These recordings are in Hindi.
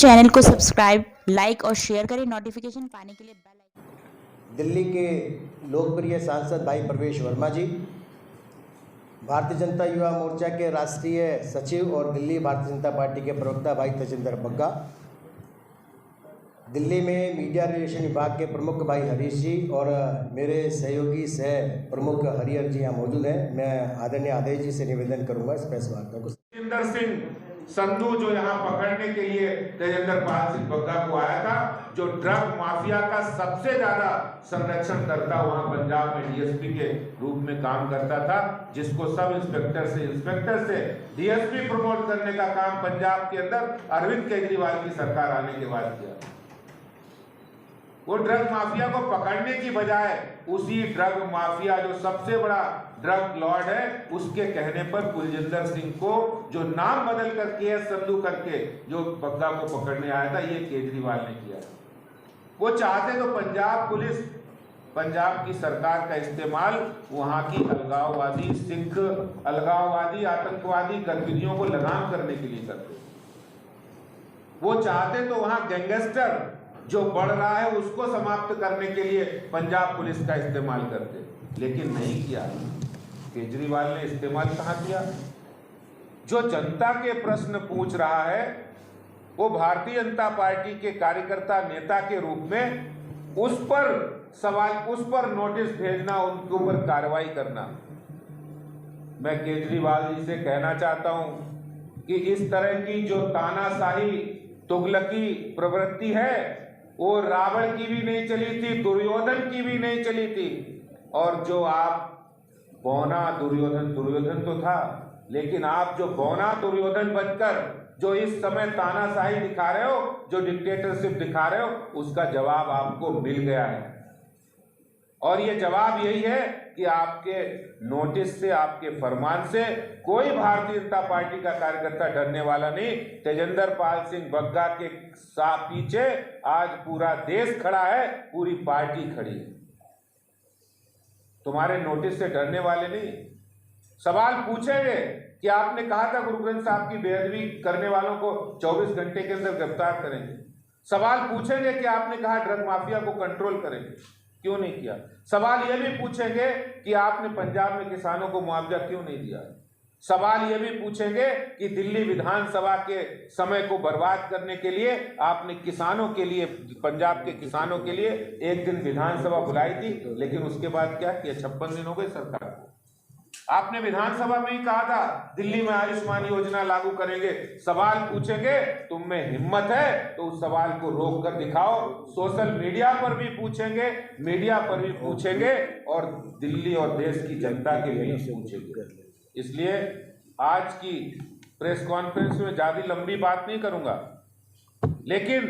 चैनल को सब्सक्राइब, लाइक और शेयर करें। नोटिफिकेशन पाने के लिए बेल आइकन। दिल्ली के लोकप्रिय सांसद भाई प्रवेश वर्मा जी, भारतीय जनता युवा मोर्चा के राष्ट्रीय सचिव और दिल्ली भारतीय जनता पार्टी के प्रवक्ता भाई तजिंदर बग्गा, दिल्ली में मीडिया रिलेशन विभाग के प्रमुख भाई हरीश जी और मेरे सहयोगी सह प्रमुख हरिहर जी यहाँ मौजूद हैं। मैं आदरणीय आदेश जी से निवेदन करूंगा इस प्रेस वार्ता को। तेजिंदर सिंह संधू जो यहाँ पकड़ने के लिए तेजिंदर पाल सिंह बग्गा को आया था, जो ड्रग माफिया का सबसे ज्यादा संरक्षण करता वहां पंजाब में डीएसपी के रूप में काम करता था, जिसको सब इंस्पेक्टर से डीएसपी प्रमोट करने का काम पंजाब के अंदर अरविंद केजरीवाल की सरकार आने के बाद किया। वो ड्रग माफिया को पकड़ने की बजाय उसी ड्रग माफिया जो सबसे बड़ा ड्रग लॉर्ड है उसके कहने पर कुलजिंदर सिंह को जो नाम बदल कर केएस संधू करके जो बग्गा को पकड़ने आया था, ये केजरीवाल ने किया। वो चाहते तो पंजाब पुलिस, पंजाब की सरकार का इस्तेमाल वहां की अलगाववादी सिख, अलगाववादी आतंकवादी गतिविधियों को लगाम करने के लिए करते। वो चाहते तो वहां गैंगस्टर जो बढ़ रहा है उसको समाप्त करने के लिए पंजाब पुलिस का इस्तेमाल करते, लेकिन नहीं किया। केजरीवाल ने इस्तेमाल कहां किया? जो जनता के प्रश्न पूछ रहा है वो भारतीय जनता पार्टी के कार्यकर्ता नेता के रूप में उस पर सवाल, उस पर नोटिस भेजना, उनके ऊपर कार्रवाई करना। मैं केजरीवाल जी से कहना चाहता हूं कि इस तरह की जो तानाशाही तुगलकी प्रवृत्ति है वो रावण की भी नहीं चली थी, दुर्योधन की भी नहीं चली थी। और जो आप बौना दुर्योधन तो था, लेकिन आप जो बौना दुर्योधन बनकर जो इस समय तानाशाही दिखा रहे हो, जो डिक्टेटरशिप दिखा रहे हो, उसका जवाब आपको मिल गया है। और ये जवाब यही है कि आपके नोटिस से, आपके फरमान से कोई भारतीय जनता पार्टी का कार्यकर्ता डरने वाला नहीं। तेजिंदर पाल सिंह बग्गा के पीछे आज पूरा देश खड़ा है, पूरी पार्टी खड़ी है। तुम्हारे नोटिस से डरने वाले नहीं। सवाल पूछेंगे कि आपने कहा था गुरु ग्रंथ साहब की बेअदबी करने वालों को 24 घंटे के अंदर गिरफ्तार करेंगे। सवाल पूछेंगे कि आपने कहा ड्रग माफिया को कंट्रोल करेंगे, क्यों नहीं किया? सवाल यह भी पूछेंगे कि आपने पंजाब में किसानों को मुआवजा क्यों नहीं दिया? सवाल यह भी पूछेंगे कि दिल्ली विधानसभा के समय को बर्बाद करने के लिए आपने किसानों के लिए, पंजाब के किसानों के लिए एक दिन विधानसभा बुलाई थी, लेकिन उसके बाद क्या किया? 56 दिन हो गए सरकार को। आपने विधानसभा में ही कहा था दिल्ली में आयुष्मान योजना लागू करेंगे। सवाल पूछेंगे, तुम में हिम्मत है तो उस सवाल को रोक कर दिखाओ। सोशल मीडिया पर भी पूछेंगे, मीडिया पर भी पूछेंगे और दिल्ली और देश की जनता के बीच पूछेंगे। इसलिए आज की प्रेस कॉन्फ्रेंस में ज्यादा लंबी बात नहीं करूंगा, लेकिन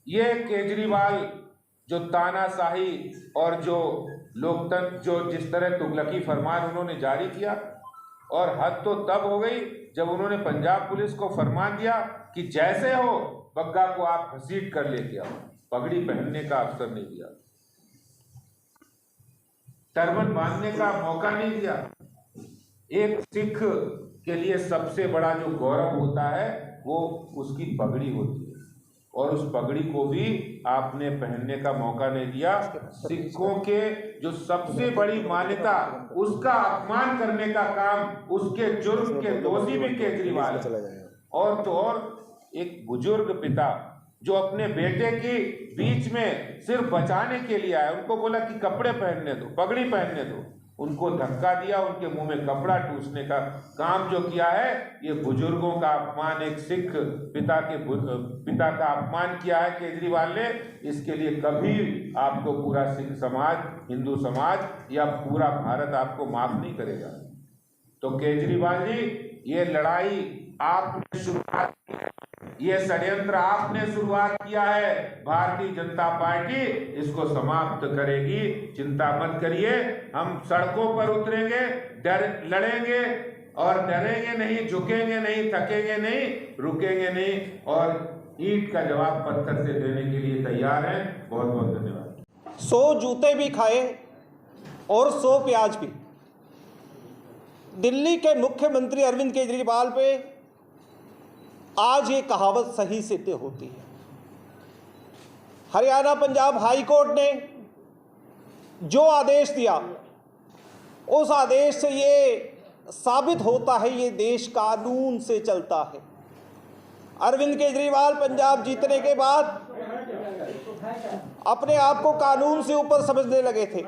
ये केजरीवाल जो तानाशाही और जो लोकतंत्र, जो जिस तरह तुगलकी फरमान उन्होंने जारी किया, और हद तो तब हो गई जब उन्होंने पंजाब पुलिस को फरमान दिया कि जैसे हो बग्गा को आप घसीट कर लेके आओ। पगड़ी पहनने का अवसर नहीं दिया, टर्बन बांधने का मौका नहीं दिया। एक सिख के लिए सबसे बड़ा जो गौरव होता है वो उसकी पगड़ी होती है, और उस पगड़ी को भी आपने पहनने का मौका नहीं दिया। सिखों के जो सबसे बड़ी मान्यता, उसका अपमान करने का काम, उसके जुर्म के दोषी भी केजरीवाल है। और तो और एक बुजुर्ग पिता जो अपने बेटे की बीच में सिर्फ बचाने के लिए आया, उनको बोला कि कपड़े पहनने दो, पगड़ी पहनने दो, उनको धक्का दिया, उनके मुंह में कपड़ा ठूसने का काम जो किया है, ये बुजुर्गों का अपमान, एक सिख पिता का अपमान किया है केजरीवाल ने। इसके लिए कभी आपको पूरा सिख समाज, हिंदू समाज या पूरा भारत आपको माफ नहीं करेगा। तो केजरीवाल जी, ये लड़ाई आपने शुरुआत की है, ये षड्यंत्र आपने शुरुआत किया है। भारतीय जनता पार्टी इसको समाप्त करेगी, चिंता मत करिए। हम सड़कों पर उतरेंगे, लड़ेंगे और डरेंगे नहीं, झुकेंगे नहीं, थकेंगे नहीं, रुकेंगे नहीं, और ईंट का जवाब पत्थर से देने के लिए तैयार हैं। बहुत बहुत धन्यवाद। 100 जूते भी खाए और 100 प्याज भी। दिल्ली के मुख्यमंत्री अरविंद केजरीवाल पे आज ये कहावत सही सिद्ध होती है। हरियाणा पंजाब हाई कोर्ट ने जो आदेश दिया, उस आदेश से ये साबित होता है ये देश कानून से चलता है। अरविंद केजरीवाल पंजाब जीतने के बाद अपने आप को कानून से ऊपर समझने लगे थे।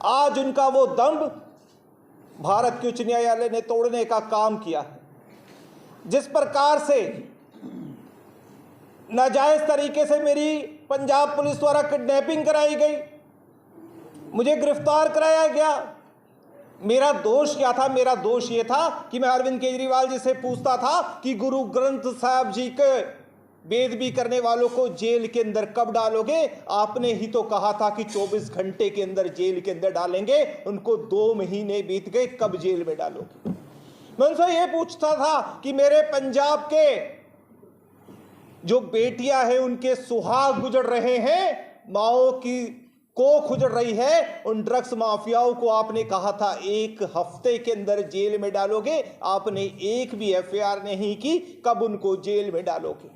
आज उनका वो दंभ भारत के उच्च न्यायालय ने तोड़ने का काम किया है। जिस प्रकार से नाजायज तरीके से मेरी पंजाब पुलिस द्वारा किडनैपिंग कराई गई, मुझे गिरफ्तार कराया गया, मेरा दोष क्या था? मेरा दोष ये था कि मैं अरविंद केजरीवाल जी से पूछता था कि गुरु ग्रंथ साहब जी के बेदबी करने वालों को जेल के अंदर कब डालोगे? आपने ही तो कहा था कि 24 घंटे के अंदर जेल के अंदर डालेंगे। उनको 2 महीने बीत गए, कब जेल में डालोगे? मैं उनसे ये पूछता था कि मेरे पंजाब के जो बेटियां हैं उनके सुहाग गुजर रहे हैं, माओ की कोख उजड़ रही है, उन ड्रग्स माफियाओं को आपने कहा था 1 हफ्ते के अंदर जेल में डालोगे। आपने एक भी एफआईआर नहीं की, कब उनको जेल में डालोगे?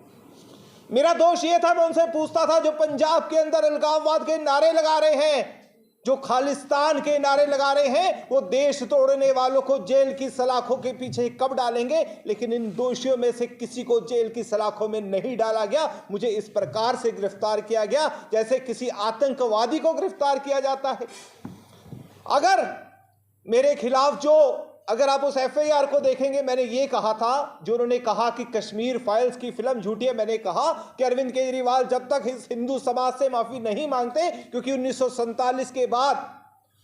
मेरा दोष ये था, मैं उनसे पूछता था जो पंजाब के अंदर अलगाववाद के नारे लगा रहे हैं, जो खालिस्तान के नारे लगा रहे हैं, वो देश तोड़ने वालों को जेल की सलाखों के पीछे कब डालेंगे? लेकिन इन दोषियों में से किसी को जेल की सलाखों में नहीं डाला गया। मुझे इस प्रकार से गिरफ्तार किया गया जैसे किसी आतंकवादी को गिरफ्तार किया जाता है। अगर मेरे खिलाफ अगर आप उस एफआईआर को देखेंगे, मैंने ये कहा था, जो उन्होंने कहा कि कश्मीर फाइल्स की फिल्म झूठी है, मैंने कहा कि अरविंद केजरीवाल जब तक इस हिंदू समाज से माफी नहीं मांगते, क्योंकि 1947 के बाद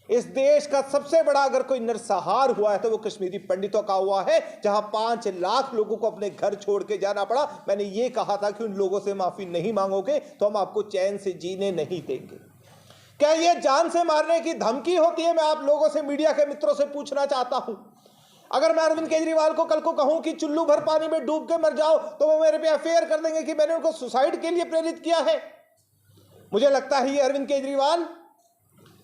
इस देश का सबसे बड़ा अगर कोई नरसंहार हुआ है तो वो कश्मीरी पंडितों का हुआ है, जहां 5 लाख लोगों को अपने घर छोड़ के जाना पड़ा। मैंने ये कहा था कि उन लोगों से माफी नहीं मांगोगे तो हम आपको चैन से जीने नहीं देंगे। क्या ये जान से मारने की धमकी होती है? मैं आप लोगों से, मीडिया के मित्रों से पूछना चाहता हूं। अगर मैं अरविंद केजरीवाल को कल को कहूं कि चुल्लू भर पानी में डूब के मर जाओ, तो वो मेरे पे एफआईआर कर देंगे कि मैंने उनको सुसाइड के लिए प्रेरित किया है। मुझे लगता है ये अरविंद केजरीवाल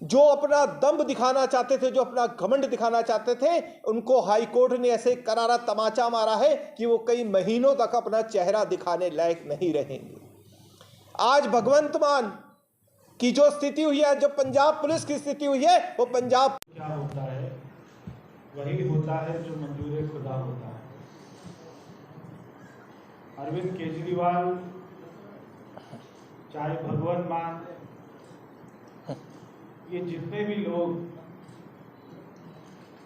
जो अपना दम्भ दिखाना चाहते थे, जो अपना घमंड दिखाना चाहते थे, उनको हाई कोर्ट ने ऐसे करारा तमाचा मारा है कि वो कई महीनों तक अपना चेहरा दिखाने लायक नहीं रहेंगे। आज भगवंत मान की जो स्थिति हुई है, जो पंजाब पुलिस की स्थिति हुई है, वो पंजाब क्या होता है वही होता है जो मंजूर खुदा होता है। अरविंद केजरीवाल, चाहे भगवंत मान, ये जितने भी लोग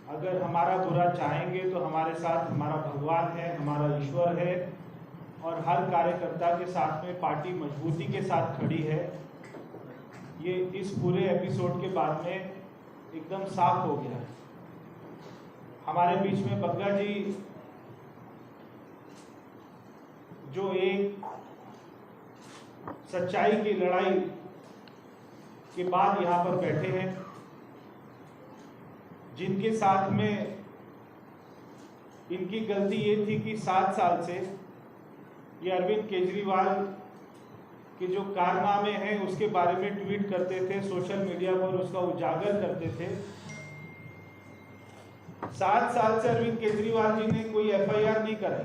अगर हमारा बुरा चाहेंगे तो हमारे साथ हमारा भगवान है, हमारा ईश्वर है, और हर कार्यकर्ता के साथ में पार्टी मजबूती के साथ खड़ी है। ये इस पूरे एपिसोड के बाद में एकदम साफ हो गया है। हमारे बीच में बग्गा जी जो एक सच्चाई की लड़ाई के बाद यहाँ पर बैठे हैं, जिनके साथ में इनकी गलती ये थी कि 7 साल से ये अरविंद केजरीवाल के जो कारनामे हैं उसके बारे में ट्वीट करते थे, सोशल मीडिया पर उसका उजागर करते थे। 7 साल से अरविंद केजरीवाल जी ने कोई एफआईआर नहीं कराई।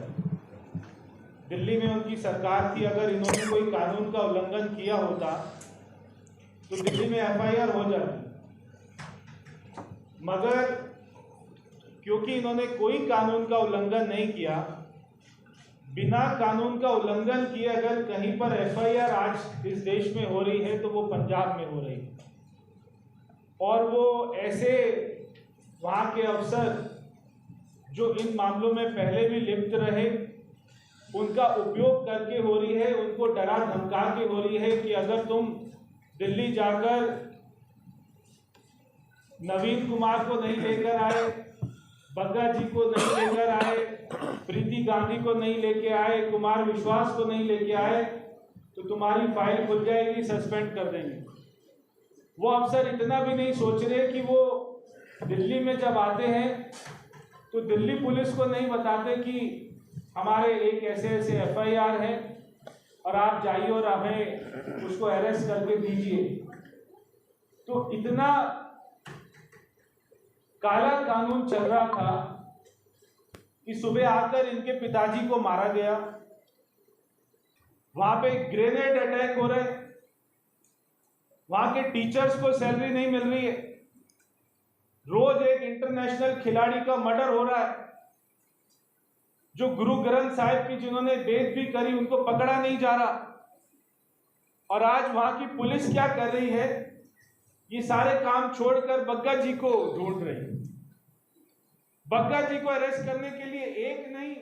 दिल्ली में उनकी सरकार थी, अगर इन्होंने कोई कानून का उल्लंघन किया होता तो दिल्ली में एफआईआर हो जाती, मगर क्योंकि इन्होंने कोई कानून का उल्लंघन नहीं किया, बिना कानून का उल्लंघन किए अगर कहीं पर एफआईआर आज इस देश में हो रही है तो वो पंजाब में हो रही है। और वो ऐसे वहाँ के अफसर जो इन मामलों में पहले भी लिप्त रहे, उनका उपयोग करके हो रही है, उनको डरा धमका के हो रही है कि अगर तुम दिल्ली जाकर नवीन कुमार को नहीं लेकर आए, बग्गा जी को नहीं लेकर आए, प्रीति गांधी को नहीं लेके आए, कुमार विश्वास को नहीं लेके आए, तो तुम्हारी फाइल खुल जाएगी, सस्पेंड कर देंगे। वो अफसर इतना भी नहीं सोच रहे कि वो दिल्ली में जब आते हैं तो दिल्ली पुलिस को नहीं बताते कि हमारे एक ऐसे ऐसे एफआईआर है और आप जाइए और हमें उसको अरेस्ट करके दीजिए। तो इतना काला कानून चल रहा था कि सुबह आकर इनके पिताजी को मारा गया, वहां पे ग्रेनेड अटैक हो रहे, वहां के टीचर्स को सैलरी नहीं मिल रही है, रोज एक इंटरनेशनल खिलाड़ी का मर्डर हो रहा है, जो गुरु ग्रंथ साहिब की जिन्होंने बेइज्जती करी उनको पकड़ा नहीं जा रहा, और आज वहां की पुलिस क्या कर रही है, ये सारे काम छोड़कर बग्गा जी को ढूंढ रही है। बग्गा जी को अरेस्ट करने के लिए एक नहीं